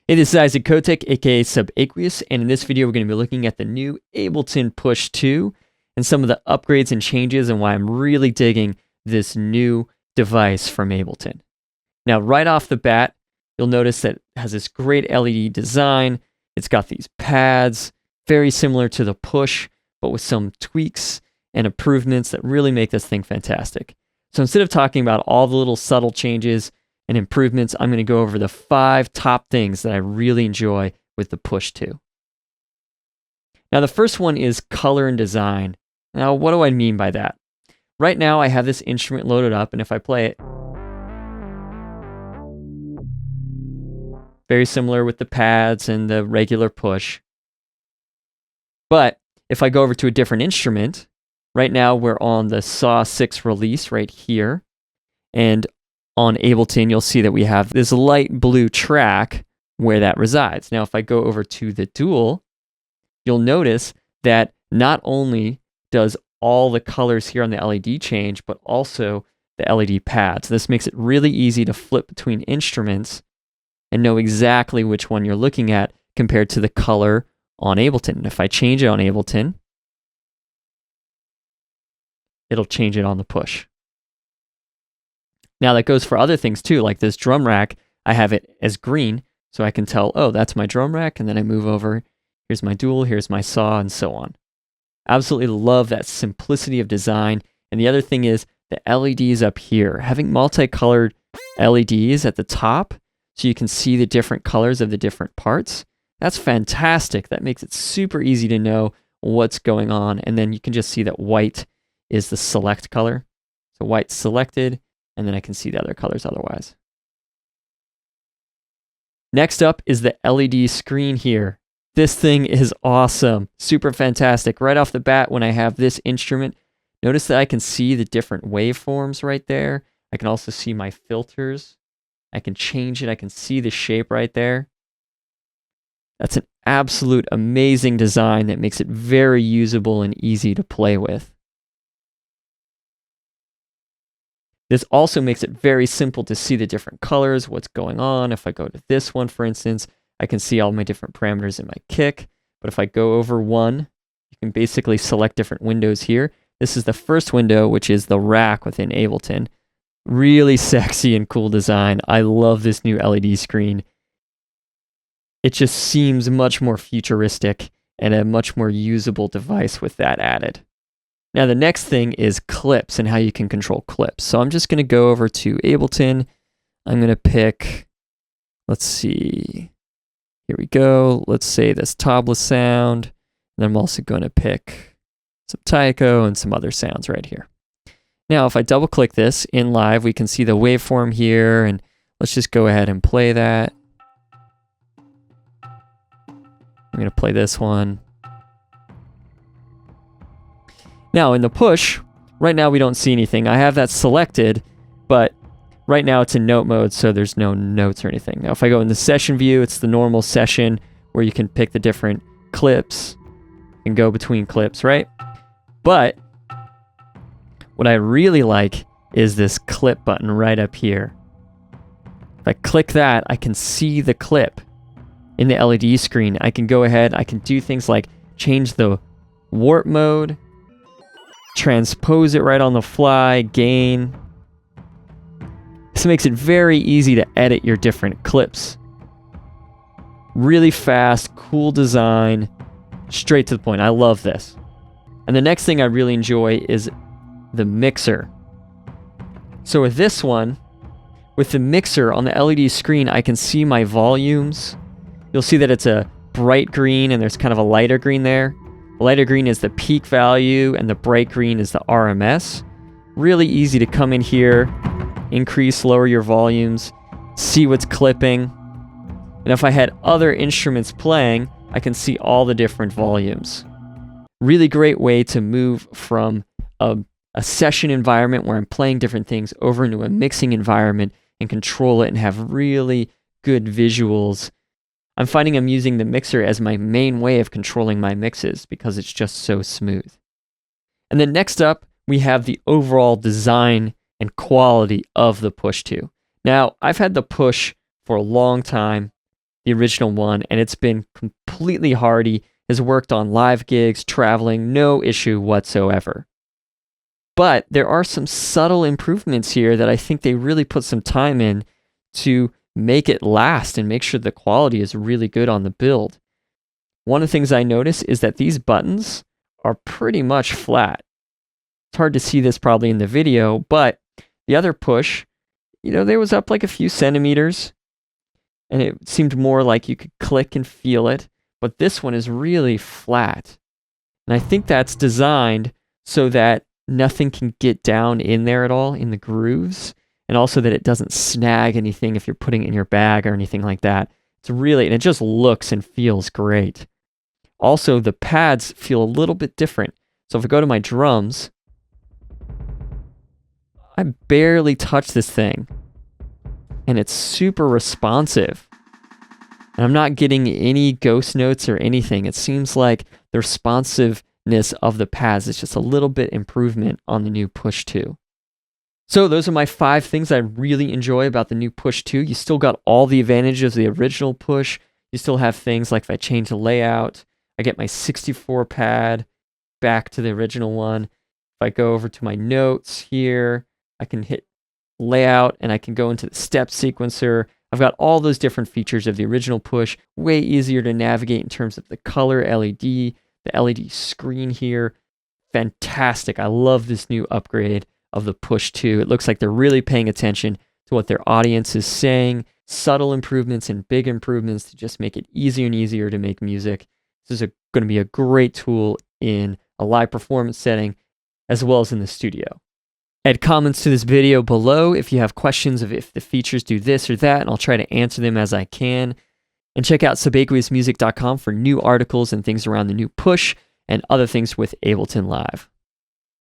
Hey, this is Isaac Kotek, aka Subaqueous, and in this video we're going to be looking at the new Ableton Push 2 and some of the upgrades and changes and why I'm really digging this new device from Ableton. Now, right off the bat, you'll notice that it has this great LED design. It's got these pads, very similar to the Push, but with some tweaks and improvements that really make this thing fantastic. So instead of talking about all the little subtle changes and improvements, I'm going to go over the 5 top things that I really enjoy with the Push 2. Now, the first one is color and design. Now, what do I mean by that? Right now, I have this instrument loaded up, and if I play it, very similar with the pads and the regular Push. But if I go over to a different instrument, right now we're on the Saw 6 release right here, and on Ableton, you'll see that we have this light blue track where that resides. Now, if I go over to the Dual, you'll notice that not only does all the colors here on the LED change, but also the LED pads. This makes it really easy to flip between instruments and know exactly which one you're looking at compared to the color on Ableton. And if I change it on Ableton, it'll change it on the Push. Now that goes for other things too, like this drum rack, I have it as green, so I can tell, oh, that's my drum rack, and then I move over, here's my Dual, here's my Saw, and so on. Absolutely love that simplicity of design. And the other thing is the LEDs up here, having multicolored LEDs at the top so you can see the different colors of the different parts. That's fantastic. That makes it super easy to know what's going on. And then you can just see that white is the select color. So white's selected, and then I can see the other colors otherwise. Next up is the LED screen here. This thing is awesome, super fantastic. Right off the bat, when I have this instrument, notice that I can see the different waveforms right there. I can also see my filters. I can change it. I can see the shape right there. That's an absolute amazing design that makes it very usable and easy to play with. This also makes it very simple to see the different colors, what's going on. If I go to this one, for instance, I can see all my different parameters in my kick. But if I go over one, you can basically select different windows here. This is the first window, which is the rack within Ableton. Really sexy and cool design. I love this new LED screen. It just seems much more futuristic and a much more usable device with that added. Now, the next thing is clips and how you can control clips. So I'm just going to go over to Ableton. I'm going to pick, let's see, here we go. Let's say this tabla sound. And then I'm also going to pick some taiko and some other sounds right here. Now, if I double click this in live, we can see the waveform here, and let's just go ahead and play that. I'm going to play this one. Now, in the Push, right now we don't see anything. I have that selected, but right now it's in note mode, so there's no notes or anything. Now, if I go in the session view, it's the normal session where you can pick the different clips and go between clips, right? But what I really like is this clip button right up here. If I click that, I can see the clip in the LED screen. I can go ahead, I can do things like change the warp mode, transpose it right on the fly, gain. This makes it very easy to edit your different clips. Really fast, cool design, straight to the point. I love this. And the next thing I really enjoy is the mixer. So with this one, with the mixer on the LED screen, I can see my volumes. You'll see that it's a bright green and there's kind of a lighter green there. The lighter green is the peak value and the bright green is the RMS. Really easy to come in here, increase, lower your volumes, see what's clipping. And if I had other instruments playing, I can see all the different volumes. Really great way to move from a session environment where I'm playing different things over into a mixing environment and control it and have really good visuals. I'm finding I'm using the mixer as my main way of controlling my mixes because it's just so smooth. And then next up, we have the overall design and quality of the Push 2. Now, I've had the Push for a long time. the original one, and it's been completely hardy, has worked on live gigs, traveling, no issue whatsoever. But there are some subtle improvements here that I think they really put some time in to make it last and make sure the quality is really good on the build. One of the things I notice is that these buttons are pretty much flat. It's hard to see this probably in the video, but the other push, there was up like a few centimeters, and it seemed more like you could click and feel it, but this one is really flat. And I think that's designed so that nothing can get down in there at all in the grooves, and also that it doesn't snag anything if you're putting it in your bag or anything like that. And it just looks and feels great. Also, the pads feel a little bit different. So if I go to my drums, I barely touch this thing, and it's super responsive. And I'm not getting any ghost notes or anything. It seems like the responsiveness of the pads is just a little bit improvement on the new Push 2. So those are my 5 things I really enjoy about the new Push 2. You still got all the advantages of the original Push. You still have things like if I change the layout, I get my 64 pad back to the original one. If I go over to my notes here, I can hit layout and I can go into the step sequencer. I've got all those different features of the original Push, way easier to navigate in terms of the color LED, the LED screen here. Fantastic. I love this new upgrade of the Push 2. It looks like they're really paying attention to what their audience is saying. Subtle improvements and big improvements to just make it easier and easier to make music. This is going to be a great tool in a live performance setting as well as in the studio. Add comments to this video below if you have questions of if the features do this or that, and I'll try to answer them as I can. And check out subaqueousmusic.com for new articles and things around the new Push and other things with Ableton Live.